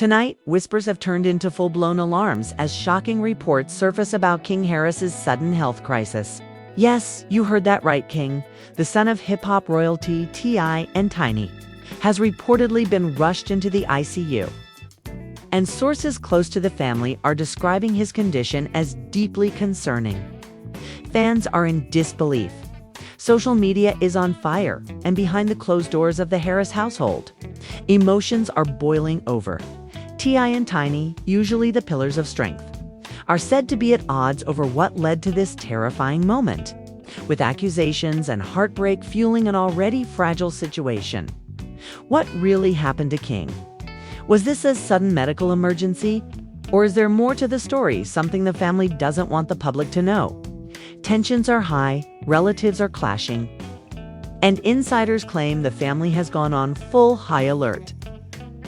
Tonight, whispers have turned into full-blown alarms as shocking reports surface about King Harris's sudden health crisis. Yes, you heard that right, King. The son of hip-hop royalty T.I. and Tiny has reportedly been rushed into the ICU. And sources close to the family are describing his condition as deeply concerning. Fans are in disbelief. Social media is on fire, and behind the closed doors of the Harris household, emotions are boiling over. T.I. and Tiny, usually the pillars of strength, are said to be at odds over what led to this terrifying moment, with accusations and heartbreak fueling an already fragile situation. What really happened to King? Was this a sudden medical emergency? Or is there more to the story, something the family doesn't want the public to know? Tensions are high, relatives are clashing, and insiders claim the family has gone on full high alert,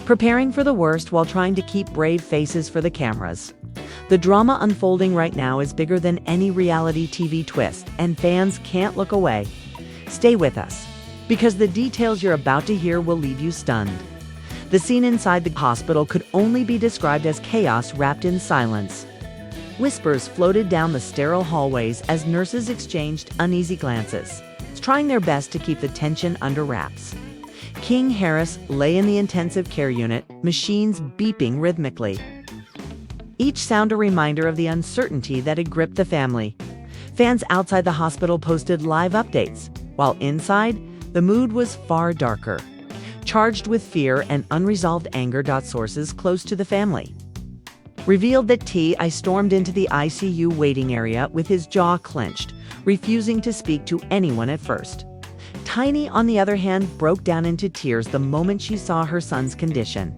preparing for the worst while trying to keep brave faces for the cameras. The drama unfolding right now is bigger than any reality TV twist, and fans can't look away. Stay with us, because the details you're about to hear will leave you stunned. The scene inside the hospital could only be described as chaos wrapped in silence. Whispers floated down the sterile hallways as nurses exchanged uneasy glances, trying their best to keep the tension under wraps. King Harris lay in the intensive care unit, machines beeping rhythmically, each sound a reminder of the uncertainty that had gripped the family. Fans outside the hospital posted live updates, while inside, the mood was far darker, charged with fear and unresolved anger. Sources close to the family revealed that T.I. stormed into the ICU waiting area with his jaw clenched, refusing to speak to anyone at first. Tiny, on the other hand, broke down into tears the moment she saw her son's condition.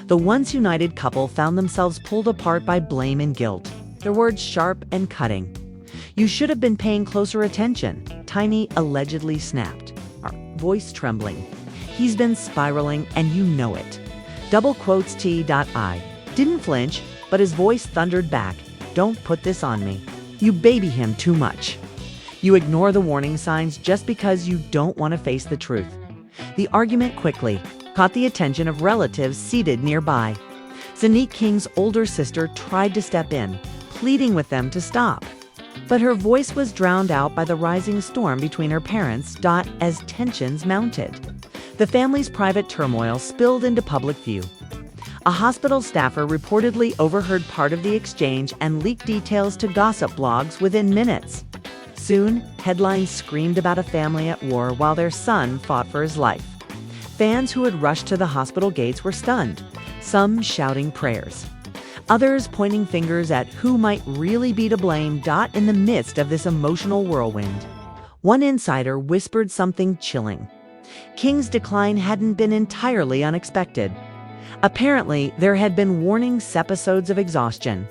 The once united couple found themselves pulled apart by blame and guilt, their words sharp and cutting. "You should have been paying closer attention," Tiny allegedly snapped, her voice trembling. "He's been spiraling, and you know it." Double quotes T.I. didn't flinch, but his voice thundered back, "Don't put this on me. You baby him too much. You ignore the warning signs just because you don't want to face the truth." The argument quickly caught the attention of relatives seated nearby. Zanique King's older sister tried to step in, pleading with them to stop. But her voice was drowned out by the rising storm between her parents. As tensions mounted, the family's private turmoil spilled into public view. A hospital staffer reportedly overheard part of the exchange and leaked details to gossip blogs within minutes. Soon, headlines screamed about a family at war while their son fought for his life. Fans who had rushed to the hospital gates were stunned, some shouting prayers, others pointing fingers at who might really be to blame. In the midst of this emotional whirlwind, one insider whispered something chilling. King's decline hadn't been entirely unexpected. Apparently, there had been warning episodes of exhaustion,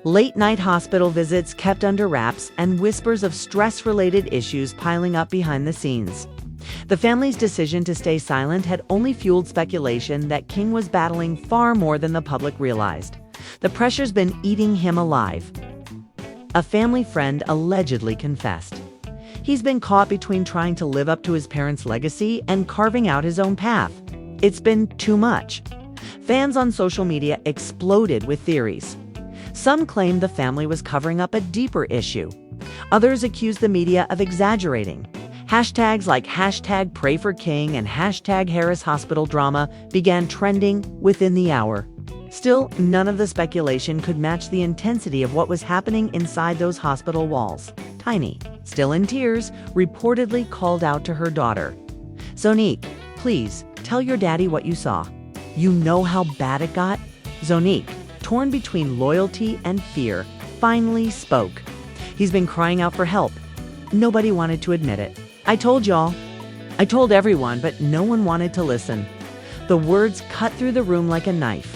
late-night hospital visits kept under wraps, and whispers of stress-related issues piling up behind the scenes. The family's decision to stay silent had only fueled speculation that King was battling far more than the public realized. The pressure's been eating him alive. A family friend allegedly confessed. He's been caught between trying to live up to his parents' legacy and carving out his own path. It's been too much. Fans on social media exploded with theories. Some claimed the family was covering up a deeper issue. Others accused the media of exaggerating. Hashtags like #PrayForKing and #HarrisHospital drama began trending within the hour. Still, none of the speculation could match the intensity of what was happening inside those hospital walls. Tiny, still in tears, reportedly called out to her daughter, "Zonique, please, tell your daddy what you saw. You know how bad it got?" Zonique, torn between loyalty and fear, finally spoke. "He's been crying out for help. Nobody wanted to admit it. I told y'all. I told everyone, but no one wanted to listen." The words cut through the room like a knife.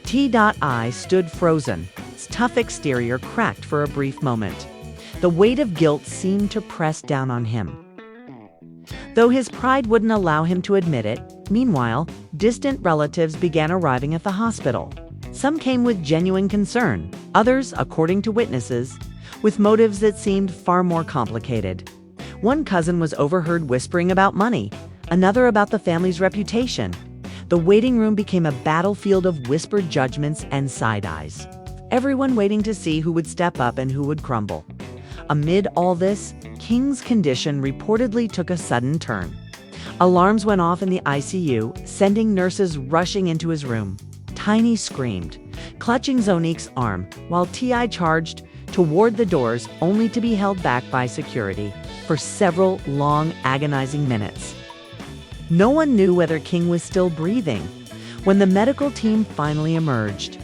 T.I. stood frozen, his tough exterior cracked for a brief moment. The weight of guilt seemed to press down on him, though his pride wouldn't allow him to admit it. Meanwhile, distant relatives began arriving at the hospital. Some came with genuine concern, others, according to witnesses, with motives that seemed far more complicated. One cousin was overheard whispering about money, another about the family's reputation. The waiting room became a battlefield of whispered judgments and side eyes. Everyone waiting to see who would step up and who would crumble. Amid all this, King's condition reportedly took a sudden turn. Alarms went off in the ICU, sending nurses rushing into his room. Tiny screamed, clutching Zonique's arm, while T.I. charged toward the doors, only to be held back by security for several long, agonizing minutes. No one knew whether King was still breathing when the medical team finally emerged.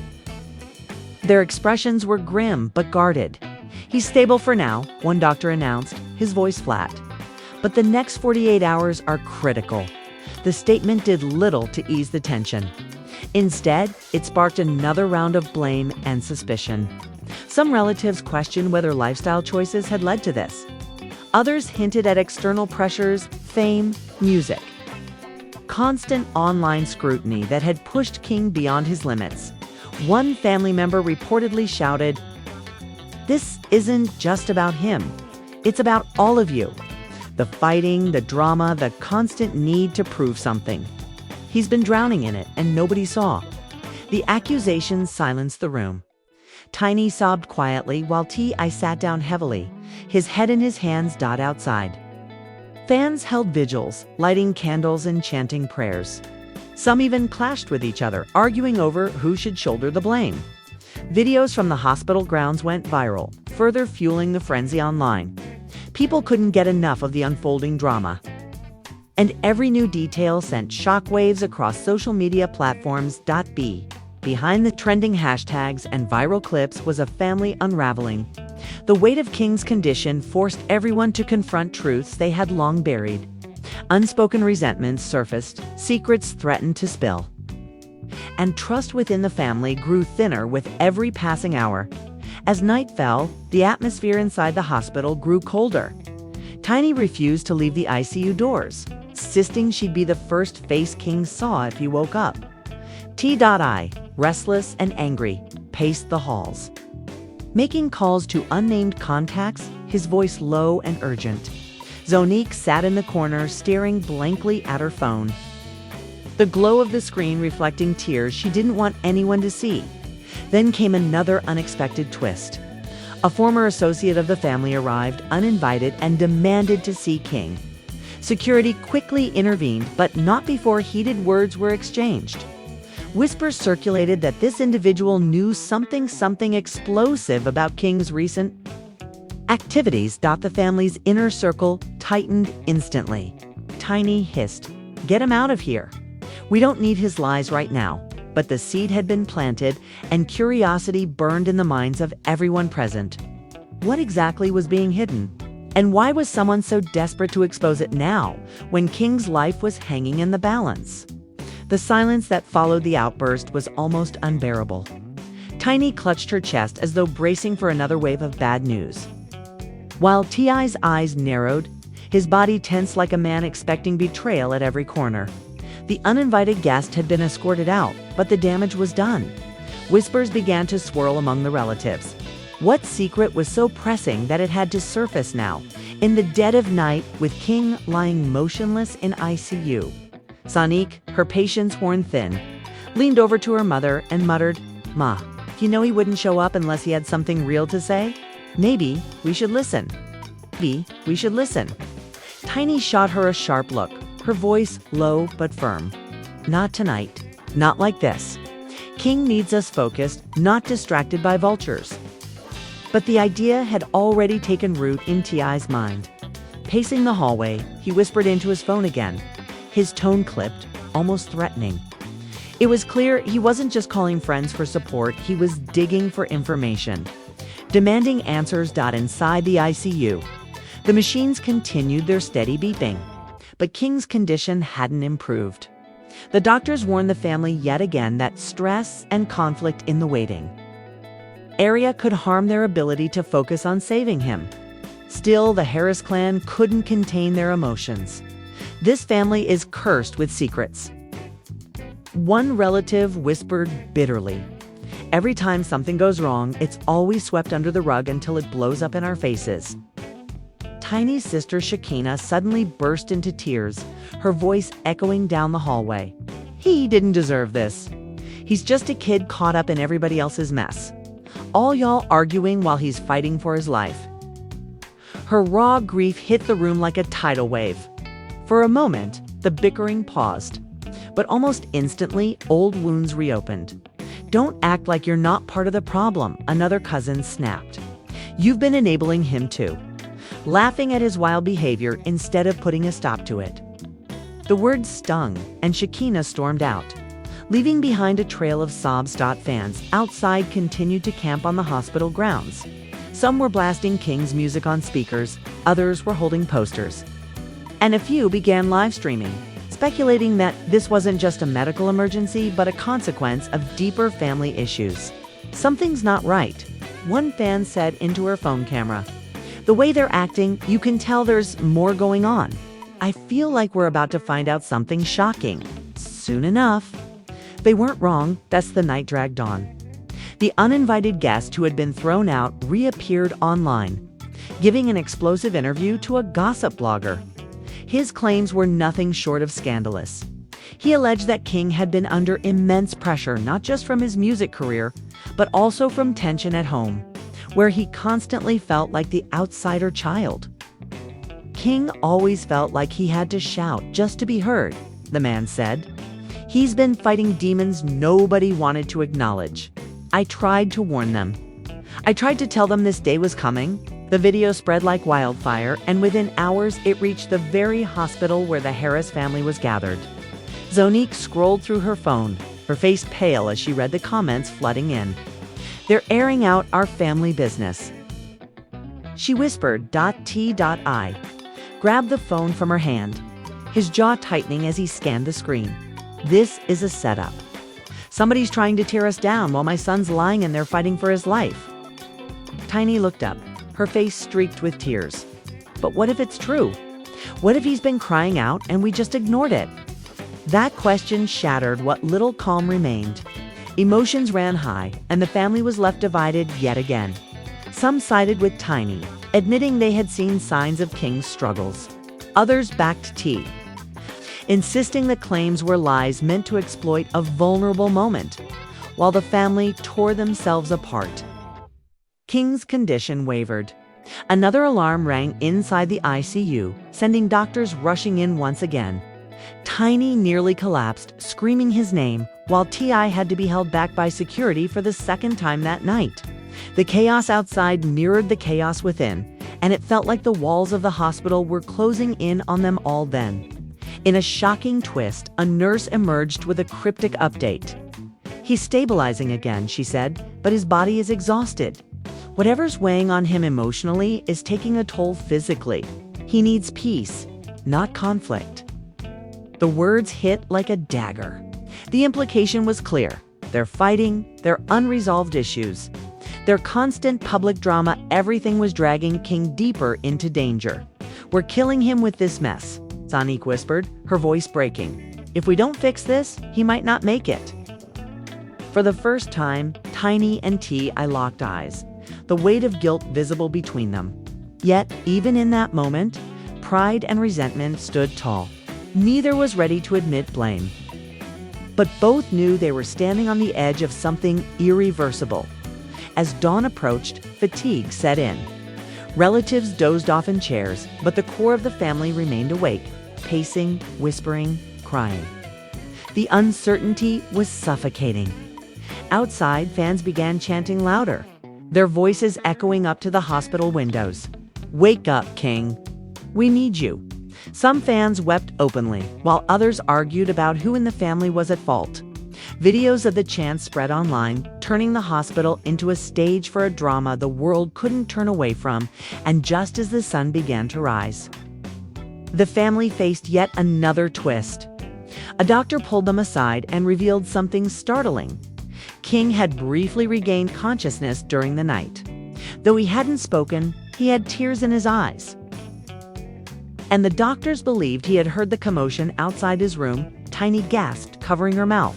Their expressions were grim but guarded. "He's stable for now," one doctor announced, his voice flat. But the next 48 hours are critical. The statement did little to ease the tension. Instead, it sparked another round of blame and suspicion. Some relatives questioned whether lifestyle choices had led to this. Others hinted at external pressures, fame, music. Constant online scrutiny that had pushed King beyond his limits. One family member reportedly shouted, "This isn't just about him. It's about all of you. The fighting, the drama, the constant need to prove something. He's been drowning in it and nobody saw." The accusations silenced the room. Tiny sobbed quietly while T.I. sat down heavily, his head in his hands outside. Fans held vigils, lighting candles and chanting prayers. Some even clashed with each other, arguing over who should shoulder the blame. Videos from the hospital grounds went viral, further fueling the frenzy online. People couldn't get enough of the unfolding drama. And every new detail sent shockwaves across social media platforms. Behind the trending hashtags and viral clips was a family unraveling. The weight of King's condition forced everyone to confront truths they had long buried. Unspoken resentments surfaced, secrets threatened to spill. And trust within the family grew thinner with every passing hour. As night fell, the atmosphere inside the hospital grew colder. Tiny refused to leave the ICU doors, insisting she'd be the first face King saw if he woke up. T.I., restless and angry, paced the halls, making calls to unnamed contacts, his voice low and urgent. Zonique sat in the corner, staring blankly at her phone, the glow of the screen reflecting tears she didn't want anyone to see. Then came another unexpected twist. A former associate of the family arrived, uninvited, and demanded to see King. Security quickly intervened, but not before heated words were exchanged. Whispers circulated that this individual knew something explosive about King's recent activities. The family's inner circle tightened instantly. Tiny hissed, "Get him out of here. We don't need his lies right now." But the seed had been planted, and curiosity burned in the minds of everyone present. What exactly was being hidden? And why was someone so desperate to expose it now, when King's life was hanging in the balance? The silence that followed the outburst was almost unbearable. Tiny clutched her chest as though bracing for another wave of bad news. While T.I.'s eyes narrowed, his body tensed like a man expecting betrayal at every corner. The uninvited guest had been escorted out, but the damage was done. Whispers began to swirl among the relatives. What secret was so pressing that it had to surface now, in the dead of night, with King lying motionless in ICU? Zonique, her patience worn thin, leaned over to her mother and muttered, "Ma, you know he wouldn't show up unless he had something real to say? Maybe we should listen. Maybe we should listen." Tiny shot her a sharp look, her voice low but firm. "Not tonight. Not like this. King needs us focused, not distracted by vultures." But the idea had already taken root in T.I.'s mind. Pacing the hallway, he whispered into his phone again, his tone clipped, almost threatening. It was clear he wasn't just calling friends for support, he was digging for information, demanding answers. Inside the ICU, the machines continued their steady beeping, but King's condition hadn't improved. The doctors warned the family yet again that stress and conflict in the waiting area could harm their ability to focus on saving him. Still, the Harris clan couldn't contain their emotions. "This family is cursed with secrets," one relative whispered bitterly. "Every time something goes wrong, it's always swept under the rug until it blows up in our faces." Tiny's sister Shakina suddenly burst into tears, her voice echoing down the hallway. He didn't deserve this. He's just a kid caught up in everybody else's mess. All y'all arguing while he's fighting for his life. Her raw grief hit the room like a tidal wave. For a moment, the bickering paused, but almost instantly, old wounds reopened. Don't act like you're not part of the problem, another cousin snapped. You've been enabling him too, laughing at his wild behavior instead of putting a stop to it. The words stung, and Shekinah stormed out, leaving behind a trail of sobs. Fans outside continued to camp on the hospital grounds. Some were blasting King's music on speakers, others were holding posters. And a few began live streaming, speculating that this wasn't just a medical emergency, but a consequence of deeper family issues. Something's not right, one fan said into her phone camera. The way they're acting, you can tell there's more going on. I feel like we're about to find out something shocking. Soon enough. They weren't wrong, thus the night dragged on. The uninvited guest who had been thrown out reappeared online, giving an explosive interview to a gossip blogger. His claims were nothing short of scandalous. He alleged that King had been under immense pressure, not just from his music career, but also from tension at home, where he constantly felt like the outsider child. King always felt like he had to shout just to be heard, the man said. He's been fighting demons nobody wanted to acknowledge. I tried to warn them. I tried to tell them this day was coming. The video spread like wildfire, and within hours it reached the very hospital where the Harris family was gathered. Zonique scrolled through her phone, her face pale as she read the comments flooding in. They're airing out our family business. She whispered, "T.I." grabbed the phone from her hand, his jaw tightening as he scanned the screen. This is a setup. Somebody's trying to tear us down while my son's lying in there fighting for his life. Tiny looked up, her face streaked with tears. But what if it's true? What if he's been crying out and we just ignored it? That question shattered what little calm remained. Emotions ran high, and the family was left divided yet again. Some sided with Tiny, admitting they had seen signs of King's struggles. Others backed T, insisting the claims were lies meant to exploit a vulnerable moment, while the family tore themselves apart. King's condition wavered. Another alarm rang inside the ICU, sending doctors rushing in once again. Tiny nearly collapsed, screaming his name, while T.I. had to be held back by security for the second time that night. The chaos outside mirrored the chaos within, and it felt like the walls of the hospital were closing in on them all then. In a shocking twist, a nurse emerged with a cryptic update. He's stabilizing again, she said, but his body is exhausted. Whatever's weighing on him emotionally is taking a toll physically. He needs peace, not conflict. The words hit like a dagger. The implication was clear. They're fighting, their unresolved issues. Their constant public drama, everything was dragging King deeper into danger. We're killing him with this mess, Zonique whispered, her voice breaking. If we don't fix this, he might not make it. For the first time, Tiny and T.I. locked eyes, the weight of guilt visible between them. Yet, even in that moment, pride and resentment stood tall. Neither was ready to admit blame. But both knew they were standing on the edge of something irreversible. As dawn approached, fatigue set in. Relatives dozed off in chairs, but the core of the family remained awake, pacing, whispering, crying. The uncertainty was suffocating. Outside, fans began chanting louder, their voices echoing up to the hospital windows. "Wake up, King. We need you." Some fans wept openly, while others argued about who in the family was at fault. Videos of the chants spread online, turning the hospital into a stage for a drama the world couldn't turn away from, and just as the sun began to rise, the family faced yet another twist. A doctor pulled them aside and revealed something startling. King had briefly regained consciousness during the night. Though he hadn't spoken, he had tears in his eyes. And the doctors believed he had heard the commotion outside his room. Tiny gasped, covering her mouth.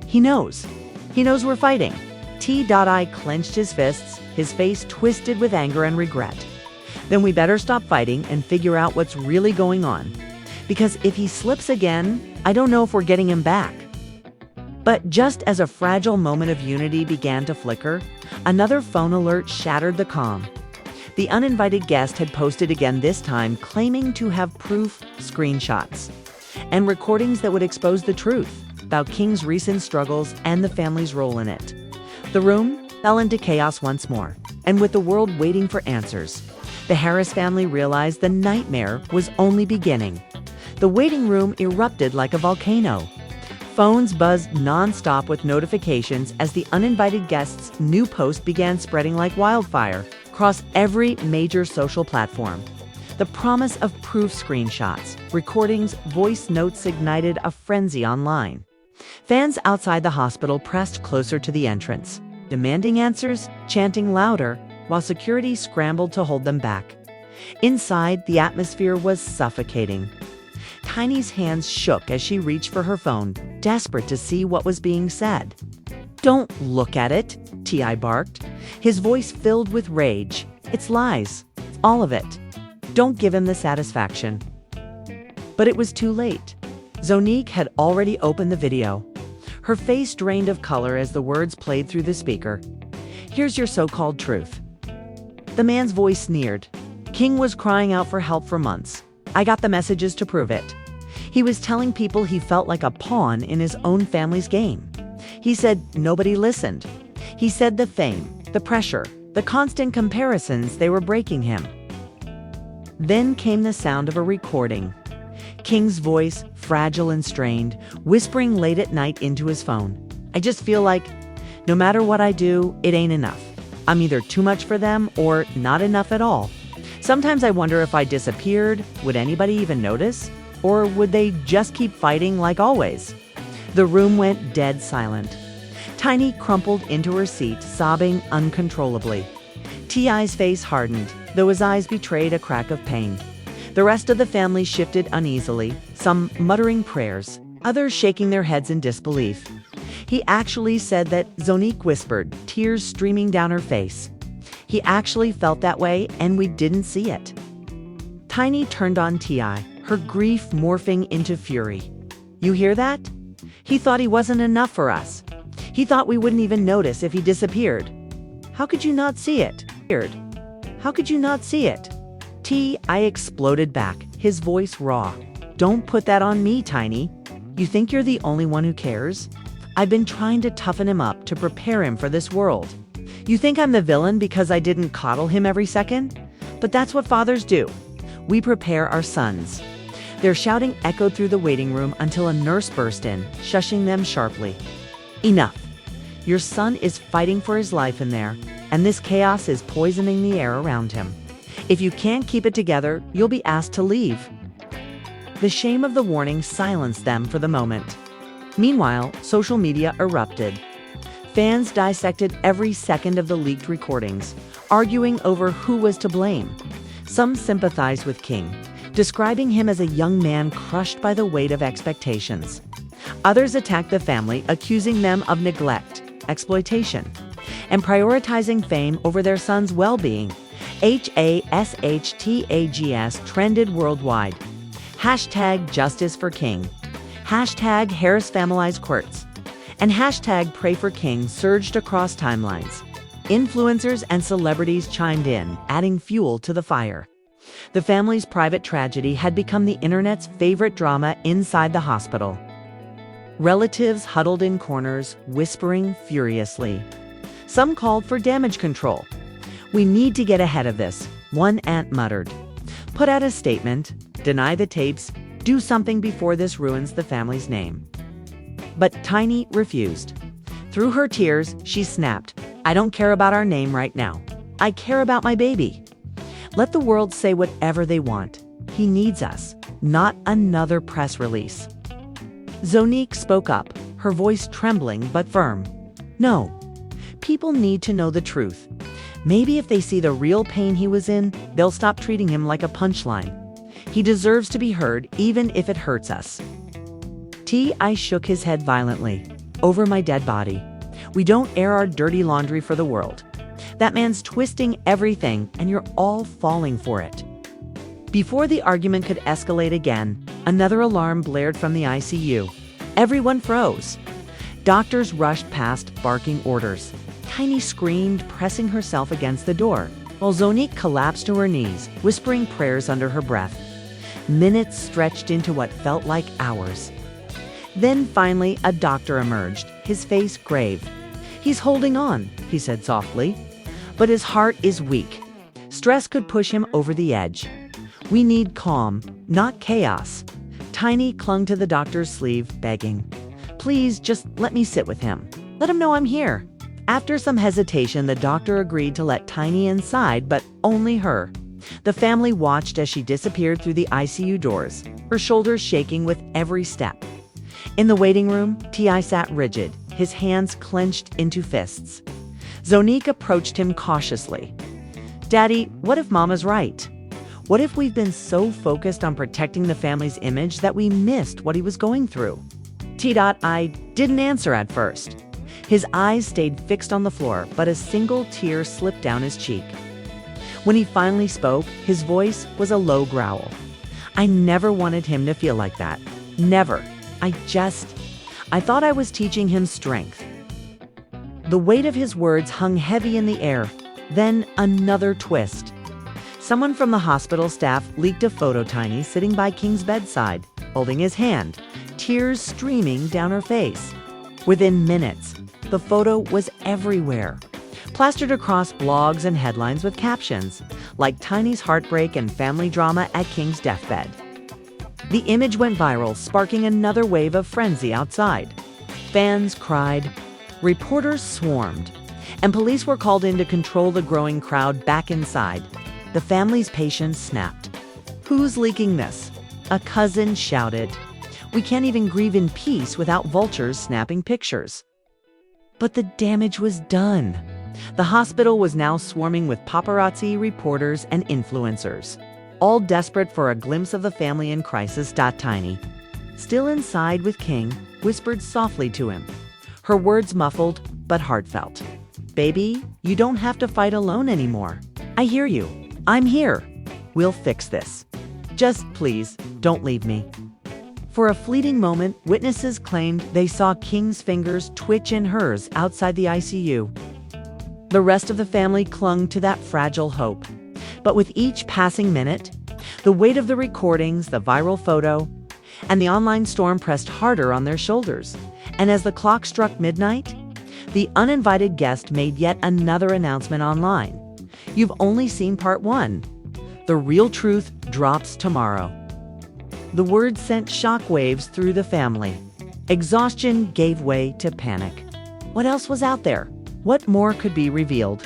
He knows. He knows we're fighting. T.I. clenched his fists, his face twisted with anger and regret. Then we better stop fighting and figure out what's really going on. Because if he slips again, I don't know if we're getting him back. But just as a fragile moment of unity began to flicker, another phone alert shattered the calm. The uninvited guest had posted again, this time claiming to have proof, screenshots, and recordings that would expose the truth about King's recent struggles and the family's role in it. The room fell into chaos once more, and with the world waiting for answers, the Harris family realized the nightmare was only beginning. The waiting room erupted like a volcano. Phones buzzed nonstop with notifications as the uninvited guest's new post began spreading like wildfire across every major social platform. The promise of proof screenshots, recordings, voice notes ignited a frenzy online. Fans outside the hospital pressed closer to the entrance, demanding answers, chanting louder, while security scrambled to hold them back. Inside, the atmosphere was suffocating. Tiny's hands shook as she reached for her phone, desperate to see what was being said. "Don't look at it," T.I. barked, his voice filled with rage. "It's lies. All of it. Don't give him the satisfaction." But it was too late. Zonique had already opened the video. Her face drained of color as the words played through the speaker. "Here's your so-called truth." The man's voice sneered. King was crying out for help for months. I got the messages to prove it. He was telling people he felt like a pawn in his own family's game. He said nobody listened. He said the fame, the pressure, the constant comparisons, they were breaking him. Then came the sound of a recording. King's voice, fragile and strained, whispering late at night into his phone. "I just feel like no matter what I do, it ain't enough. I'm either too much for them or not enough at all. Sometimes I wonder if I disappeared, would anybody even notice? Or would they just keep fighting like always?" The room went dead silent. Tiny crumpled into her seat, sobbing uncontrollably. T.I.'s face hardened, though his eyes betrayed a crack of pain. The rest of the family shifted uneasily, some muttering prayers, others shaking their heads in disbelief. He actually said that Zonique whispered, tears streaming down her face. He actually felt that way, and we didn't see it. Tiny turned on T.I., her grief morphing into fury. "You hear that? He thought he wasn't enough for us. He thought we wouldn't even notice if he disappeared. How could you not see it? How could you not see it?" T.I. exploded back, his voice raw. "Don't put that on me, Tiny. You think you're the only one who cares? I've been trying to toughen him up to prepare him for this world. You think I'm the villain because I didn't coddle him every second? But that's what fathers do. We prepare our sons." Their shouting echoed through the waiting room until a nurse burst in, shushing them sharply. "Enough. Your son is fighting for his life in there, and this chaos is poisoning the air around him. If you can't keep it together, you'll be asked to leave." The shame of the warning silenced them for the moment. Meanwhile, social media erupted. Fans dissected every second of the leaked recordings, arguing over who was to blame. Some sympathized with King, describing him as a young man crushed by the weight of expectations. Others attacked the family, accusing them of neglect, exploitation, and prioritizing fame over their son's well-being. HASHTAGS trended worldwide. Hashtag Justice for King. Hashtag Harris Families Quirts. And hashtag Pray for King surged across timelines. Influencers and celebrities chimed in, adding fuel to the fire. The family's private tragedy had become the internet's favorite drama inside the hospital. Relatives huddled in corners, whispering furiously. Some called for damage control. "We need to get ahead of this," one aunt muttered. "Put out a statement, deny the tapes, do something before this ruins the family's name." But Tiny refused. Through her tears, she snapped, "I don't care about our name right now. I care about my baby. Let the world say whatever they want. He needs us, not another press release." Zonique spoke up, her voice trembling but firm. "No, people need to know the truth. Maybe if they see the real pain he was in, they'll stop treating him like a punchline. He deserves to be heard, even if it hurts us." T.I. shook his head violently. "Over my dead body. We don't air our dirty laundry for the world. That man's twisting everything, and you're all falling for it." Before the argument could escalate again, another alarm blared from the ICU. Everyone froze. Doctors rushed past, barking orders. Tiny screamed, pressing herself against the door, while Zonique collapsed to her knees, whispering prayers under her breath. Minutes stretched into what felt like hours. Then finally, a doctor emerged, his face grave. "He's holding on," he said softly, "but his heart is weak. Stress could push him over the edge. We need calm, not chaos." Tiny clung to the doctor's sleeve, begging, "Please, just let me sit with him. Let him know I'm here." After some hesitation, the doctor agreed to let Tiny inside, but only her. The family watched as she disappeared through the ICU doors, her shoulders shaking with every step. In the waiting room, T.I. sat rigid, his hands clenched into fists. Zonique approached him cautiously. "Daddy, what if Mama's right? What if we've been so focused on protecting the family's image that we missed what he was going through?" T.I. didn't answer at first. His eyes stayed fixed on the floor, but a single tear slipped down his cheek. When he finally spoke, his voice was a low growl. "I never wanted him to feel like that. Never. I thought I was teaching him strength." The weight of his words hung heavy in the air. Then another twist. Someone from the hospital staff leaked a photo of Tiny sitting by King's bedside, holding his hand, tears streaming down her face. Within minutes, the photo was everywhere, plastered across blogs and headlines with captions, like Tiny's heartbreak and family drama at King's deathbed. The image went viral, sparking another wave of frenzy outside. Fans cried, reporters swarmed, and police were called in to control the growing crowd back inside. The family's patience snapped. "Who's leaking this?" A cousin shouted. "We can't even grieve in peace without vultures snapping pictures." But the damage was done. The hospital was now swarming with paparazzi, reporters, and influencers, all desperate for a glimpse of the family in crisis. Tiny, still inside with King, whispered softly to him, her words muffled but heartfelt. "Baby, you don't have to fight alone anymore. I hear you. I'm here. We'll fix this. Just please, don't leave me." For a fleeting moment, witnesses claimed they saw King's fingers twitch in hers outside the ICU. The rest of the family clung to that fragile hope. But with each passing minute, the weight of the recordings, the viral photo, and the online storm pressed harder on their shoulders. And as the clock struck midnight, the uninvited guest made yet another announcement online. "You've only seen part 1. The real truth drops tomorrow." The words sent shockwaves through the family. Exhaustion gave way to panic. What else was out there? What more could be revealed?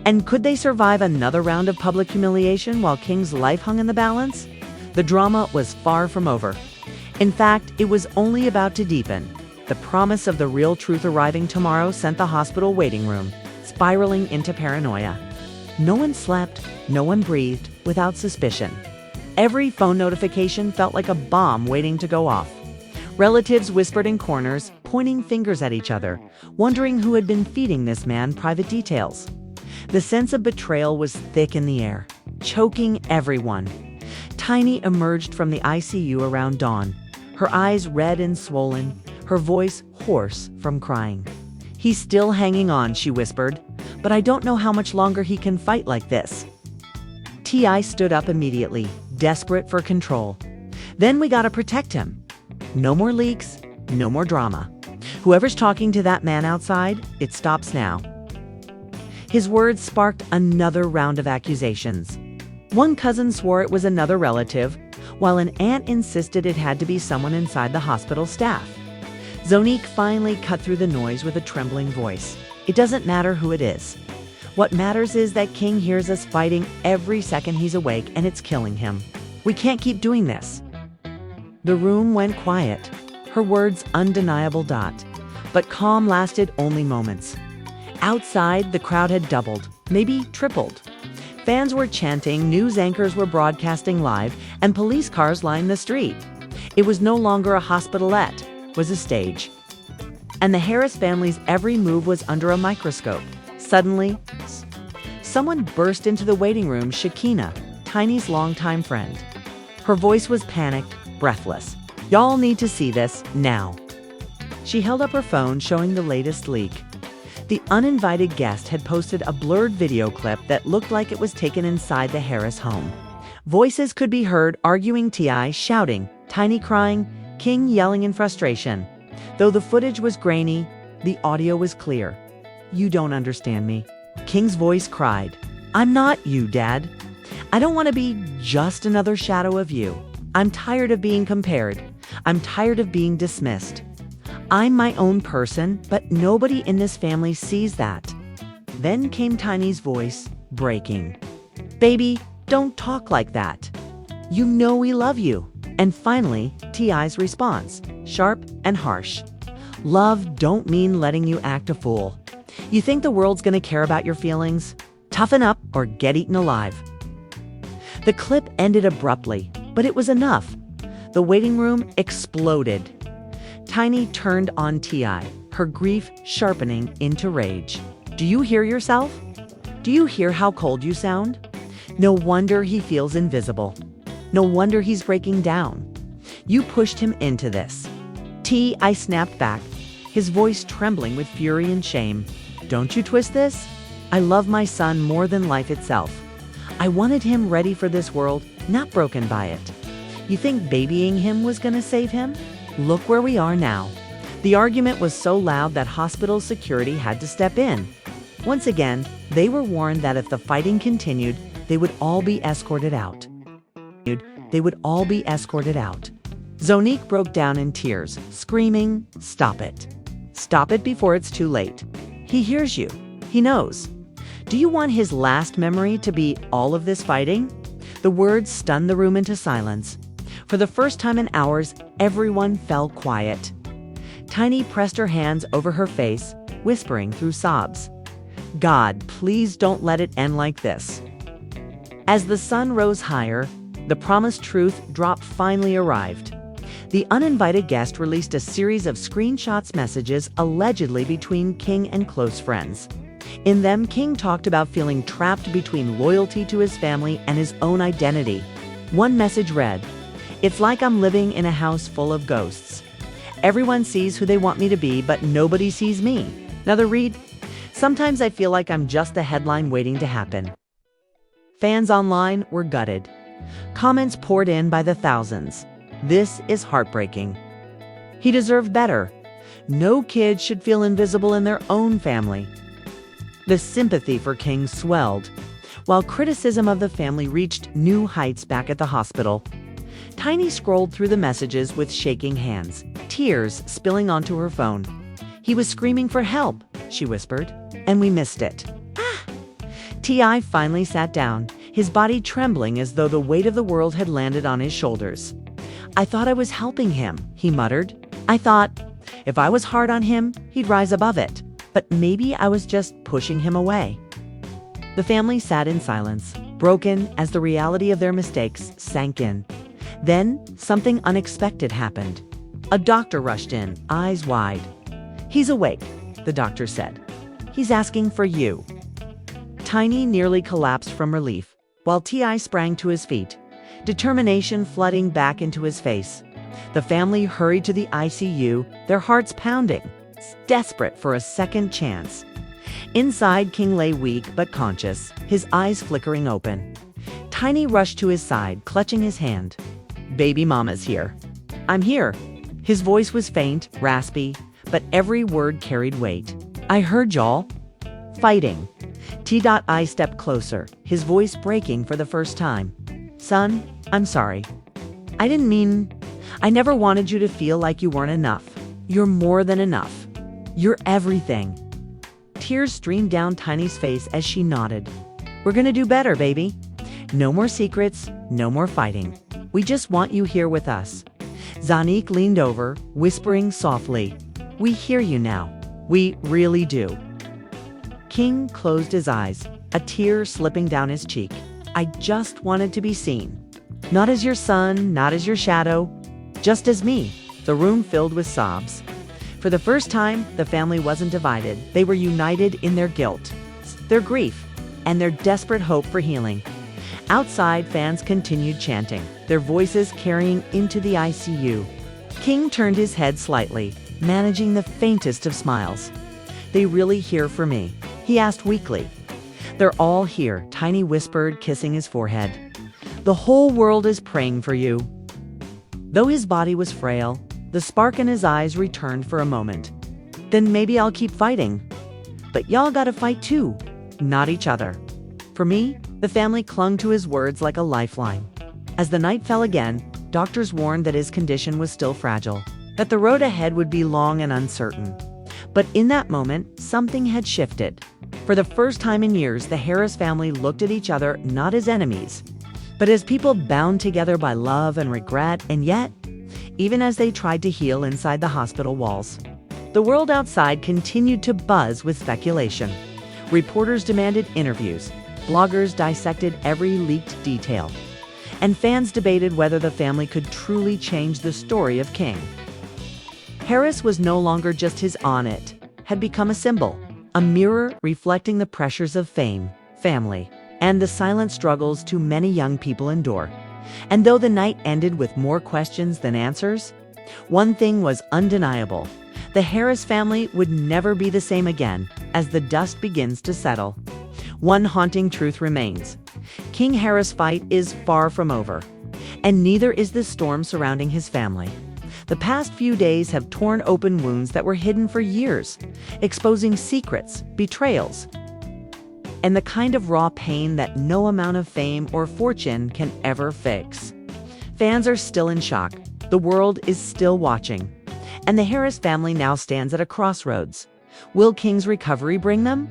And could they survive another round of public humiliation while King's life hung in the balance? The drama was far from over. In fact, it was only about to deepen. The promise of the real truth arriving tomorrow sent the hospital waiting room spiraling into paranoia. No one slept, no one breathed without suspicion. Every phone notification felt like a bomb waiting to go off. Relatives whispered in corners, pointing fingers at each other, wondering who had been feeding this man private details. The sense of betrayal was thick in the air, choking everyone. Tiny emerged from the ICU around dawn, her eyes red and swollen, her voice hoarse from crying. "He's still hanging on," she whispered, "but I don't know how much longer he can fight like this." T.I. stood up immediately, desperate for control. "Then we gotta protect him. No more leaks, no more drama. Whoever's talking to that man outside, it stops now." His words sparked another round of accusations. One cousin swore it was another relative, while an aunt insisted it had to be someone inside the hospital staff. Zonique finally cut through the noise with a trembling voice. "It doesn't matter who it is. What matters is that King hears us fighting every second he's awake, and it's killing him. We can't keep doing this." The room went quiet, her words undeniable. But calm lasted only moments. Outside, the crowd had doubled, maybe tripled. Fans were chanting, news anchors were broadcasting live, and police cars lined the street. It was no longer a hospitalette, it was a stage. And the Harris family's every move was under a microscope. Suddenly, someone burst into the waiting room. Shakina, Tiny's longtime friend. Her voice was panicked, breathless. "Y'all need to see this, now." She held up her phone, showing the latest leak. The uninvited guest had posted a blurred video clip that looked like it was taken inside the Harris home. Voices could be heard arguing, T.I. shouting, Tiny crying, King yelling in frustration. Though the footage was grainy, the audio was clear. "You don't understand me," King's voice cried. "I'm not you, Dad. I don't want to be just another shadow of you. I'm tired of being compared. I'm tired of being dismissed. I'm my own person, but nobody in this family sees that." Then came Tiny's voice, breaking. "Baby, don't talk like that. You know we love you." And finally, T.I.'s response, sharp and harsh. "Love don't mean letting you act a fool. You think the world's gonna care about your feelings? Toughen up or get eaten alive." The clip ended abruptly, but it was enough. The waiting room exploded. Tiny turned on T.I., her grief sharpening into rage. "Do you hear yourself? Do you hear how cold you sound? No wonder he feels invisible. No wonder he's breaking down. You pushed him into this." T.I. snapped back, his voice trembling with fury and shame. "Don't you twist this? I love my son more than life itself. I wanted him ready for this world, not broken by it. You think babying him was gonna save him? Look where we are now." The argument was so loud that hospital security had to step in. Once again, they were warned that if the fighting continued, they would all be escorted out. Zonique broke down in tears, screaming, "Stop it. Stop it before it's too late. He hears you. He knows. Do you want his last memory to be all of this fighting?" The words stunned the room into silence. For the first time in hours, everyone fell quiet. Tiny pressed her hands over her face, whispering through sobs, "God, please don't let it end like this." As the sun rose higher, the promised truth drop finally arrived. The uninvited guest released a series of screenshots messages allegedly between King and close friends. In them, King talked about feeling trapped between loyalty to his family and his own identity. One message read, "It's like I'm living in a house full of ghosts. Everyone sees who they want me to be, but nobody sees me." Another read, "Sometimes I feel like I'm just a headline waiting to happen." Fans online were gutted. Comments poured in by the thousands. "This is heartbreaking. He deserved better. No kid should feel invisible in their own family." The sympathy for King swelled, while criticism of the family reached new heights back at the hospital. Tiny scrolled through the messages with shaking hands, tears spilling onto her phone. "He was screaming for help," she whispered, "and we missed it." "Ah!" T.I. finally sat down, his body trembling as though the weight of the world had landed on his shoulders. "I thought I was helping him," he muttered. "I thought if I was hard on him, he'd rise above it. But maybe I was just pushing him away." The family sat in silence, broken as the reality of their mistakes sank in. Then, something unexpected happened. A doctor rushed in, eyes wide. "He's awake," the doctor said. "He's asking for you." Tiny nearly collapsed from relief, while T.I. sprang to his feet, determination flooding back into his face. The family hurried to the ICU, their hearts pounding, desperate for a second chance. Inside, King lay weak but conscious, his eyes flickering open. Tiny rushed to his side, clutching his hand. "Baby mama's here." "I'm here." His voice was faint, raspy, but every word carried weight. "I heard y'all fighting." T.I. stepped closer, his voice breaking for the first time. "Son, I'm sorry. I never wanted you to feel like you weren't enough. You're more than enough. You're everything." Tears streamed down Tiny's face as she nodded. "We're gonna do better, baby. No more secrets, no more fighting. We just want you here with us." Zonique leaned over, whispering softly, "We hear you now. We really do." King closed his eyes, a tear slipping down his cheek. "I just wanted to be seen. Not as your son, not as your shadow, just as me." The room filled with sobs. For the first time, the family wasn't divided. They were united in their guilt, their grief, and their desperate hope for healing. Outside, fans continued chanting, their voices carrying into the ICU. King turned his head slightly, managing the faintest of smiles. "They really here for me?" he asked weakly. "They're all here," Tiny whispered, kissing his forehead. "The whole world is praying for you." Though his body was frail, the spark in his eyes returned for a moment. "Then maybe I'll keep fighting." "But y'all gotta fight too, not each other." For me, the family clung to his words like a lifeline. As the night fell again, doctors warned that his condition was still fragile, that the road ahead would be long and uncertain. But in that moment, something had shifted. For the first time in years, the Harris family looked at each other not as enemies, but as people bound together by love and regret. And yet, even as they tried to heal inside the hospital walls, the world outside continued to buzz with speculation. Reporters demanded interviews, bloggers dissected every leaked detail, and fans debated whether the family could truly change the story of King. Harris was no longer just his aunt, it had become a symbol, a mirror reflecting the pressures of fame, family, and the silent struggles too many young people endure. And though the night ended with more questions than answers, one thing was undeniable: the Harris family would never be the same again as the dust begins to settle. One haunting truth remains: King Harris' fight is far from over, and neither is the storm surrounding his family. The past few days have torn open wounds that were hidden for years, exposing secrets, betrayals, and the kind of raw pain that no amount of fame or fortune can ever fix. Fans are still in shock, the world is still watching, and the Harris family now stands at a crossroads. Will King's recovery bring them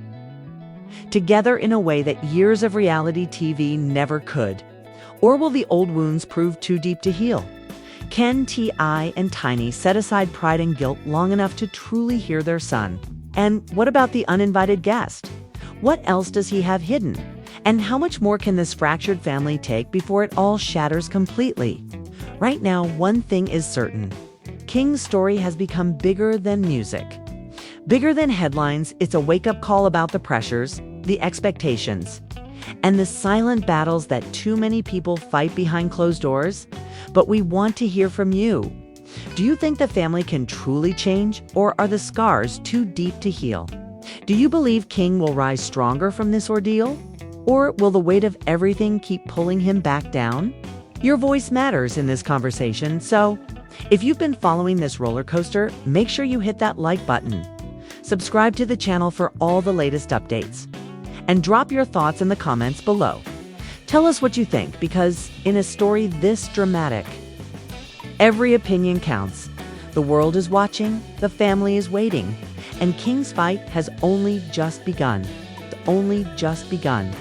together in a way that years of reality TV never could? Or will the old wounds prove too deep to heal? Can T.I. and Tiny set aside pride and guilt long enough to truly hear their son? And what about the uninvited guest? What else does he have hidden? And how much more can this fractured family take before it all shatters completely? Right now, one thing is certain: King's story has become bigger than music. Bigger than headlines, it's a wake-up call about the pressures, the expectations, and the silent battles that too many people fight behind closed doors. But we want to hear from you. Do you think the family can truly change, or are the scars too deep to heal? Do you believe King will rise stronger from this ordeal? Or will the weight of everything keep pulling him back down? Your voice matters in this conversation, so if you've been following this roller coaster, make sure you hit that like button. Subscribe to the channel for all the latest updates, and drop your thoughts in the comments below. Tell us what you think, because in a story this dramatic, every opinion counts. The world is watching, the family is waiting, and King's fight has only just begun. Only just begun.